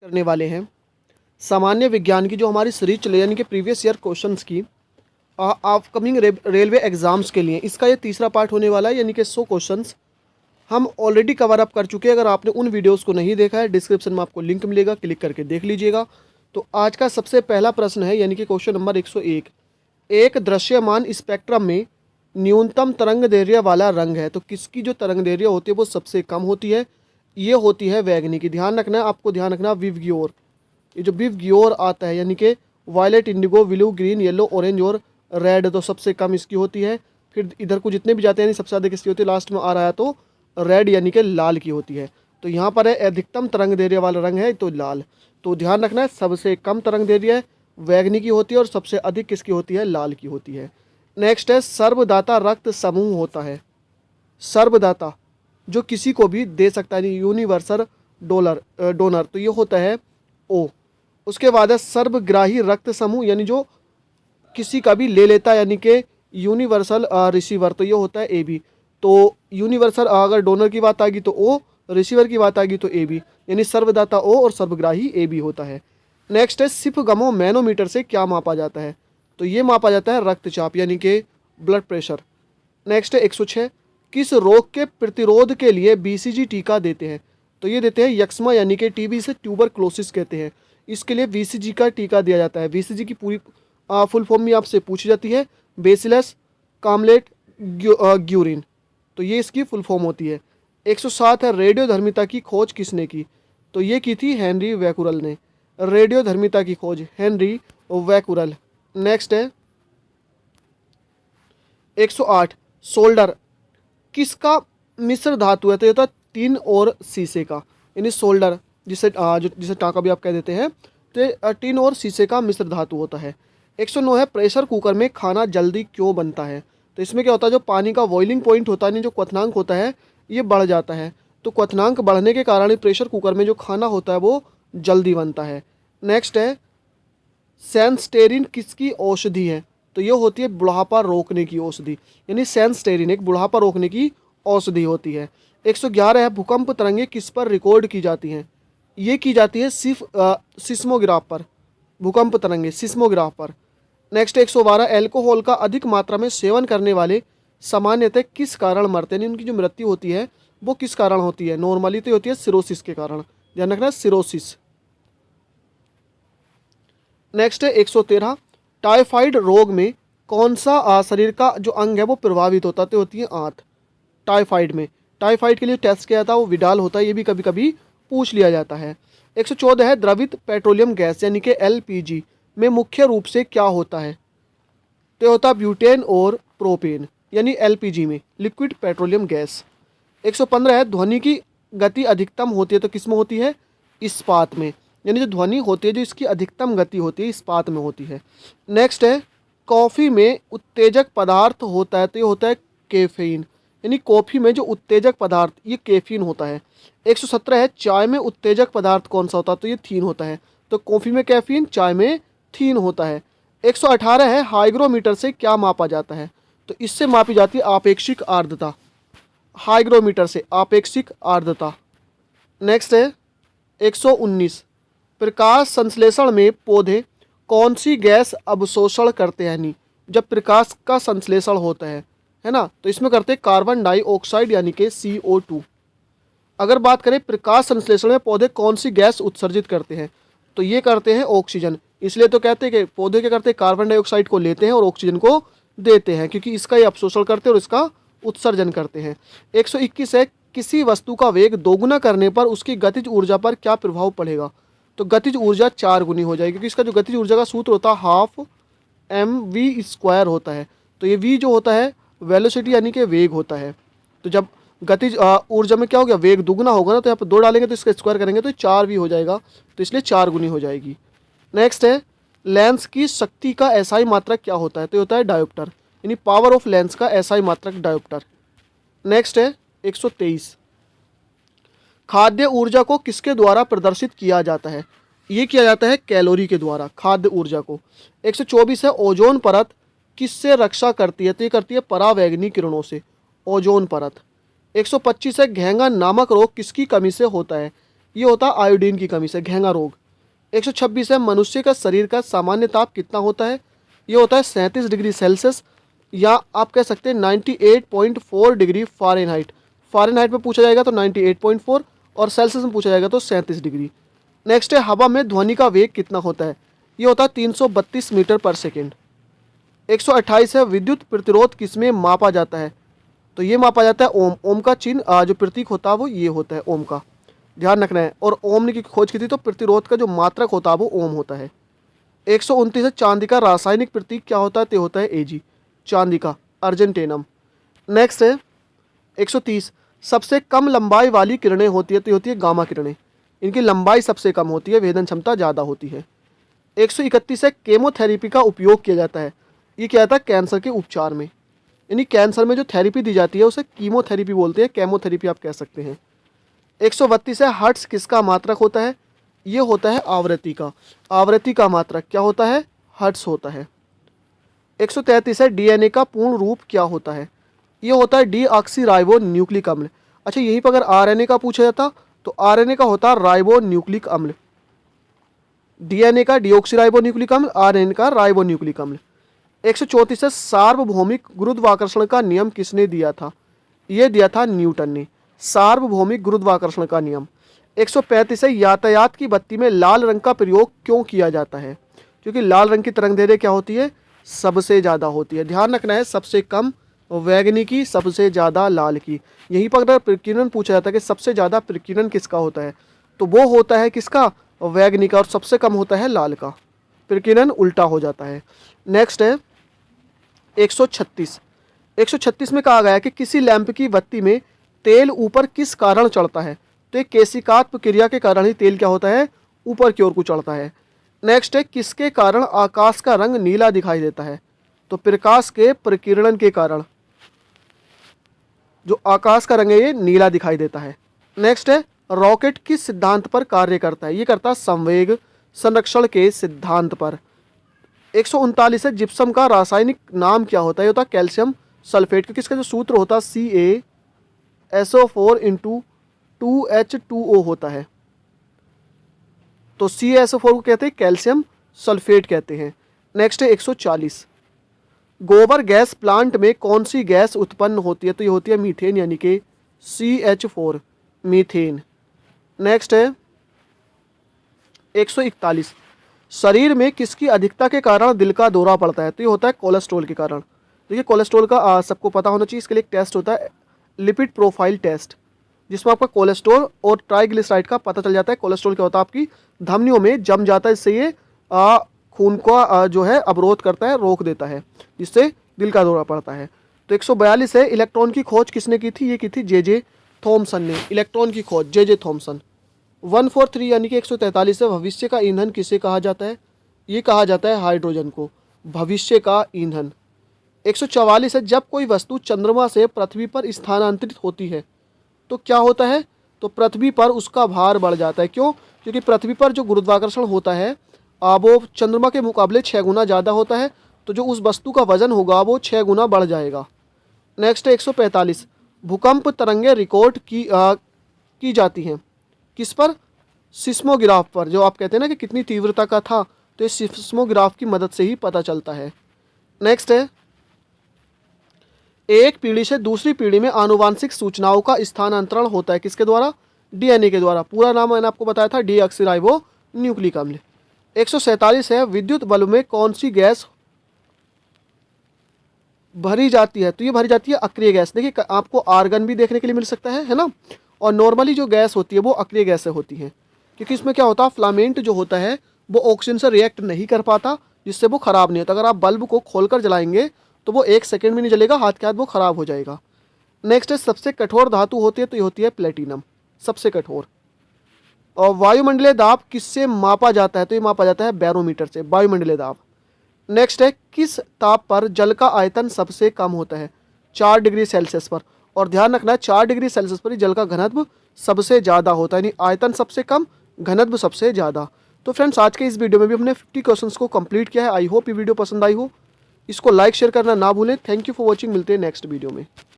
करने वाले हैं सामान्य विज्ञान की जो हमारी सीरीज चले यानी कि प्रीवियस ईयर क्वेश्चंस की अपकमिंग रेलवे एग्जाम्स के लिए। इसका ये तीसरा पार्ट होने वाला है, यानी कि 100 क्वेश्चंस हम ऑलरेडी कवर अप कर चुके हैं। अगर आपने उन वीडियोस को नहीं देखा है, डिस्क्रिप्शन में आपको लिंक मिलेगा, क्लिक करके देख लीजिएगा। तो आज का सबसे पहला प्रश्न है, यानी कि क्वेश्चन नंबर 101। एक दृश्यमान स्पेक्ट्रम में न्यूनतम तरंग दैर्घ्य वाला रंग है, तो किसकी जो तरंग दैर्घ्य होती है वो सबसे कम होती है? ये होती है बैंगनी की। ध्यान रखना है, आपको ध्यान रखना विवग्योर। ये जो विवग्योर आता है यानी कि violet, indigo, blue, green, yellow, orange और रेड, तो सबसे कम इसकी होती है। फिर इधर को जितने भी जाते हैं सबसे ज़्यादा किसकी होती है? लास्ट में आ रहा है तो रेड यानी कि लाल की होती है। तो यहाँ पर है अधिकतम तरंग दैर्घ्य वाला रंग है तो लाल। तो ध्यान रखना है, सबसे कम तरंग दैर्घ्य बैंगनी की होती है और सबसे अधिक किसकी होती है? लाल की होती है। नेक्स्ट है सर्वदाता रक्त समूह होता है। सर्वदाता जो किसी को भी दे सकता है, यूनिवर्सल डोनर, तो ये होता है ओ। उसके बाद है सर्वग्राही रक्त समूह, यानी जो किसी का भी ले लेता है, यानी कि यूनिवर्सल रिसीवर, तो ये होता है ए बी। तो यूनिवर्सल अगर डोनर की बात आएगी तो ओ, रिसीवर की बात आएगी तो ए बी, यानी सर्वदाता ओ और सर्वग्राही ए बी होता है। नेक्स्ट है सिपगमो मैनोमीटर से क्या मापा जाता है? तो ये मापा जाता है रक्तचाप यानी कि ब्लड प्रेशर। नेक्स्ट है 106। किस रोग के प्रतिरोध के लिए बीसीजी टीका देते हैं? तो ये देते हैं यक्ष्मा यानी कि टीबी से ट्यूबरक्लोसिस कहते हैं, इसके लिए बीसीजी का टीका दिया जाता है। बीसीजी की पूरी फुल फॉर्म में आपसे पूछी जाती है, बेसिलस कामलेट ग्यूरिन, तो ये इसकी फुल फॉर्म होती है। 107 है रेडियोधर्मिता की खोज किसने की? तो ये की थी हेनरी वैकुरल ने। रेडियोधर्मिता की खोज हेनरी वैकुरल। नेक्स्ट है 108। सोल्डर किसका मिश्र धातु है? तो ये होता है टिन और शीशे का, यानी सोल्डर जिसे टाका भी आप कह देते हैं, तो टिन और शीशे का मिश्र धातु होता है। 109 है प्रेशर कुकर में खाना जल्दी क्यों बनता है? तो इसमें क्या होता है, जो पानी का बॉइलिंग पॉइंट होता है, नहीं जो क्वथनांक होता है, ये बढ़ जाता है। तो क्वथनांक बढ़ने के कारण प्रेशर कुकर में जो खाना होता है वो जल्दी बनता है। नेक्स्ट है सेंस्टेरिन किसकी औषधि है? तो ये होती है बुढ़ापा रोकने की औषधि, यानी सेंस्टेरिन एक बुढ़ापा रोकने की औषधि होती है। 111 है भूकंप तरंगे किस पर रिकॉर्ड की जाती हैं? ये की जाती है सिर्फ सिस्मोग्राफ पर, भूकंप तरंगे सिस्मोग्राफ पर। नेक्स्ट 112 एल्कोहल का अधिक मात्रा में सेवन करने वाले सामान्यतः किस कारण मरते हैं? उनकी जो मृत्यु होती है वो किस कारण होती है? नॉर्मली तो होती है सिरोसिस के कारण, ध्यान रखना सिरोसिस। नेक्स्ट है 113 टाइफाइड रोग में कौन सा शरीर का जो अंग है वो प्रभावित होता है? तो होती है आंत। टाइफाइड में, टाइफाइड के लिए टेस्ट किया था वो विडाल होता है, ये भी कभी कभी पूछ लिया जाता है। 114 है द्रवित पेट्रोलियम गैस यानी कि एलपीजी में मुख्य रूप से क्या होता है? तो होता है ब्यूटेन और प्रोपेन, यानी एलपीजी में लिक्विड पेट्रोलियम गैस। 115 है ध्वनि की गति अधिकतम होती है, तो किस में होती है? इस्पात में, यानी जो ध्वनि होती है जो इसकी अधिकतम गति होती है इस्पात में होती है। नेक्स्ट है कॉफ़ी में उत्तेजक पदार्थ होता है, तो ये होता है कैफीन, यानी कॉफ़ी में जो उत्तेजक पदार्थ ये कैफीन होता है। 117 है चाय में उत्तेजक पदार्थ कौन सा होता है? तो ये थीन होता है। तो कॉफ़ी में कैफीन, चाय में थीन होता है। 118 है हाइग्रोमीटर से क्या मापा जाता है? तो इससे मापी जाती है आपेक्षिक आर्द्रता, हाइग्रोमीटर से आपेक्षिक आर्द्रता। नेक्स्ट है 119 प्रकाश संश्लेषण में पौधे कौन सी गैस अवशोषण करते हैं? नहीं, जब प्रकाश का संश्लेषण होता है ना, तो इसमें करते हैं कार्बन डाइऑक्साइड यानी कि CO2। अगर बात करें प्रकाश संश्लेषण में पौधे कौन सी गैस उत्सर्जित करते हैं? तो ये करते हैं ऑक्सीजन। इसलिए तो कहते हैं कि पौधे क्या करते हैं, कार्बन डाइऑक्साइड को लेते हैं और ऑक्सीजन को देते हैं, क्योंकि इसका ये अवशोषण करते हैं और इसका उत्सर्जन करते हैं। 121 है किसी वस्तु का वेग दोगुना करने पर उसकी गतिज ऊर्जा पर क्या प्रभाव पड़ेगा? तो गतिज ऊर्जा 4 गुनी हो जाएगी, क्योंकि इसका जो गतिज ऊर्जा का सूत्र होता है हाफ mv² होता है। तो ये v जो होता है वेलोसिटी यानी कि वेग होता है। तो जब गतिज ऊर्जा में क्या हो गया, वेग दुगना होगा ना, तो यहाँ पर 2 डालेंगे तो इसका स्क्वायर करेंगे तो 4v हो जाएगा, तो इसलिए 4 गुनी हो जाएगी। नेक्स्ट है लेंस की शक्ति का एसआई मात्रक क्या होता है? तो होता है डायोप्टर, यानी पावर ऑफ लेंस का एसआई मात्रक डायोप्टर। नेक्स्ट है 123 खाद्य ऊर्जा को किसके द्वारा प्रदर्शित किया जाता है? ये किया जाता है कैलोरी के द्वारा खाद्य ऊर्जा को। 124 है ओजोन परत किससे रक्षा करती है? तो ये करती है परावैंगनी किरणों से, ओजोन परत। 125 है घेंगा नामक रोग किसकी कमी से होता है? ये होता है आयोडीन की कमी से, घेंगा रोग। 126 है, मनुष्य का शरीर का सामान्य ताप कितना होता है? ये होता है 37 डिग्री सेल्सियस, या आप कह सकते हैं 98.4 डिग्री फ़ारेनहाइट। फ़ारेनहाइट में पूछा जाएगा तो 98.4, और सेल्सियस में पूछा जाएगा तो 37 डिग्री। नेक्स्ट है, हवा में ध्वनि का वेग कितना होता है? ये होता है 332 मीटर पर सेकेंड। 128 है, विद्युत प्रतिरोध किसमें मापा जाता है? तो ये मापा जाता है ओम। ओम का चिन्ह जो प्रतीक होता है वो ये होता है ओम का, ध्यान रखना है। और ओम ने की खोज की थी तो प्रतिरोध का जो मात्रक होता है वो ओम होता है। 129 है, चांदी का रासायनिक प्रतीक क्या होता है? तो होता है एजी, चांदी का, अर्जेंटेनम। नेक्स्ट है 130, सबसे कम लंबाई वाली किरणें होती है तो होती है गामा किरणें। इनकी लंबाई सबसे कम होती है, वेदन क्षमता ज़्यादा होती है। 131 है, केमोथेरेपी का उपयोग किया जाता है। ये क्या जाता है? कैंसर के उपचार में, यानी कैंसर में जो थेरेपी दी जाती है उसे कीमोथेरेपी बोलते हैं, केमोथेरेपी आप कह सकते हैं। 132 है, हर्ट्ज किसका मात्रक होता है? ये होता है आवृत्ति का। आवृत्ति का मात्रक क्या होता है? हर्ट्ज होता है। 133 है, डीएनए का पूर्ण रूप क्या होता है? ये होता है डीऑक्सी राइबो न्यूक्लिक अम्ल। अच्छा, यहीं पर अगर आरएनए का पूछा जाता तो आरएनए का होता है राइबो न्यूक्लिक अम्ल। डीएनए का डीऑक्सी राइबो न्यूक्लिक अम्ल, आरएनए का राइबो न्यूक्लिक अम्ल। 134 है, सार्वभौमिक गुरुत्वाकर्षण का नियम किसने दिया था? ये दिया था न्यूटन ने, सार्वभौमिक गुरुत्वाकर्षण का नियम। 135 है, यातायात की बत्ती में लाल रंग का प्रयोग क्यों किया जाता है? क्योंकि लाल रंग की तरंगदैर्घ्य क्या होती है? सबसे ज़्यादा होती है। ध्यान रखना है, सबसे कम वैगनी की, सबसे ज़्यादा लाल की। यहीं पर अगर प्रकीर्णन पूछा जाता है कि सबसे ज़्यादा प्रकीर्णन किसका होता है, तो वो होता है किसका? वैगनी का। और सबसे कम होता है लाल का, प्रकीर्णन उल्टा हो जाता है। नेक्स्ट है 136। 136 में कहा गया है कि किसी लैंप की बत्ती में तेल ऊपर किस कारण चढ़ता है? तो एक केशिकात्मक क्रिया के कारण ही तेल क्या होता है? ऊपर की ओर को चढ़ता है। नेक्स्ट है, किसके कारण आकाश का रंग नीला दिखाई देता है? तो प्रकाश के प्रकीर्णन के कारण जो आकाश का रंग है ये नीला दिखाई देता है। नेक्स्ट है, रॉकेट किस सिद्धांत पर कार्य करता है? ये करता है संवेग संरक्षण के सिद्धांत पर। 139 है, जिप्सम का रासायनिक नाम क्या होता है? ये होता है कैल्शियम सल्फेट, क्योंकि इसका जो सूत्र होता है CaSO4 इंटू 2H2O होता है। तो CaSO4 को कहते हैं कैल्शियम सल्फेट कहते हैं। नेक्स्ट है 140, गोबर गैस प्लांट में कौन सी गैस उत्पन्न होती है? तो ये होती है मीथेन, यानी कि CH4, मीथेन। नेक्स्ट है 141, शरीर में किसकी अधिकता के कारण दिल का दौरा पड़ता है? तो ये होता है कोलेस्ट्रॉल के कारण। देखिए कोलेस्ट्रॉल का सबको पता होना चाहिए, इसके लिए एक टेस्ट होता है लिपिड प्रोफाइल टेस्ट, जिसमें आपका कोलेस्ट्रॉल और ट्राइग्लिसराइड का पता चल जाता है। कोलेस्ट्रॉल क्या होता है? आपकी धमनियों में जम जाता है, इससे ये खून का जो है अवरोध करता है, रोक देता है, जिससे दिल का दौरा पड़ता है। तो 142 है, इलेक्ट्रॉन की खोज किसने की थी? ये की थी जे थॉमसन ने। इलेक्ट्रॉन की खोज जे थॉमसन। 143 यानी कि 143 है, भविष्य का ईंधन किसे कहा जाता है? ये कहा जाता है हाइड्रोजन को, भविष्य का ईंधन। 144 है, जब कोई वस्तु चंद्रमा से पृथ्वी पर स्थानांतरित होती है तो क्या होता है? तो पृथ्वी पर उसका भार बढ़ जाता है। क्यों? क्योंकि पृथ्वी पर जो गुरुत्वाकर्षण होता है वो चंद्रमा के मुकाबले 6 गुना ज़्यादा होता है, तो जो उस वस्तु का वजन होगा वो 6 गुना बढ़ जाएगा। नेक्स्ट है 145, भूकंप तरंगें रिकॉर्ड की जाती हैं किस पर? सिस्मोग्राफ पर। जो आप कहते हैं ना कि कितनी तीव्रता का था, तो इस सिस्मोग्राफ की मदद से ही पता चलता है। नेक्स्ट है, एक पीढ़ी से दूसरी पीढ़ी में आनुवांशिक सूचनाओं का स्थानांतरण होता है किसके द्वारा? डीएनए के द्वारा। पूरा नाम मैंने आपको बताया था, डीऑक्सीराइबो न्यूक्लिक अम्ल। 147 है, विद्युत बल्ब में कौन सी गैस भरी जाती है? तो ये भरी जाती है अक्रिय गैस। देखिए आपको आर्गन भी देखने के लिए मिल सकता है ना। और नॉर्मली जो गैस होती है वो अक्रिय गैस से होती है, क्योंकि इसमें क्या होता है, फ्लामेंट जो होता है वो ऑक्सीजन से रिएक्ट नहीं कर पाता, जिससे वो ख़राब नहीं होता। अगर आप बल्ब को खोलकर जलाएंगे तो वो 1 सेकंड में नहीं जलेगा, हाथ के हाथ वो ख़राब हो जाएगा। नेक्स्ट है, सबसे कठोर धातु होती है तो ये होती है प्लेटिनम, सबसे कठोर। और वायुमंडलीय दाब किससे मापा जाता है? तो ये मापा जाता है बैरोमीटर से, वायुमंडलीय दाब। नेक्स्ट है, किस ताप पर जल का आयतन सबसे कम होता है? 4 डिग्री सेल्सियस पर। और ध्यान रखना है 4 डिग्री सेल्सियस पर ही जल का घनत्व सबसे ज़्यादा होता है, यानी आयतन सबसे कम, घनत्व सबसे ज़्यादा। तो फ्रेंड्स आज के इस वीडियो में भी हमने 50 क्वेश्चंस को कंप्लीट किया है। आई होप ये वीडियो पसंद आई हो। इसको लाइक शेयर करना ना भूलें। Thank you for watching. मिलते हैं नेक्स्ट वीडियो में।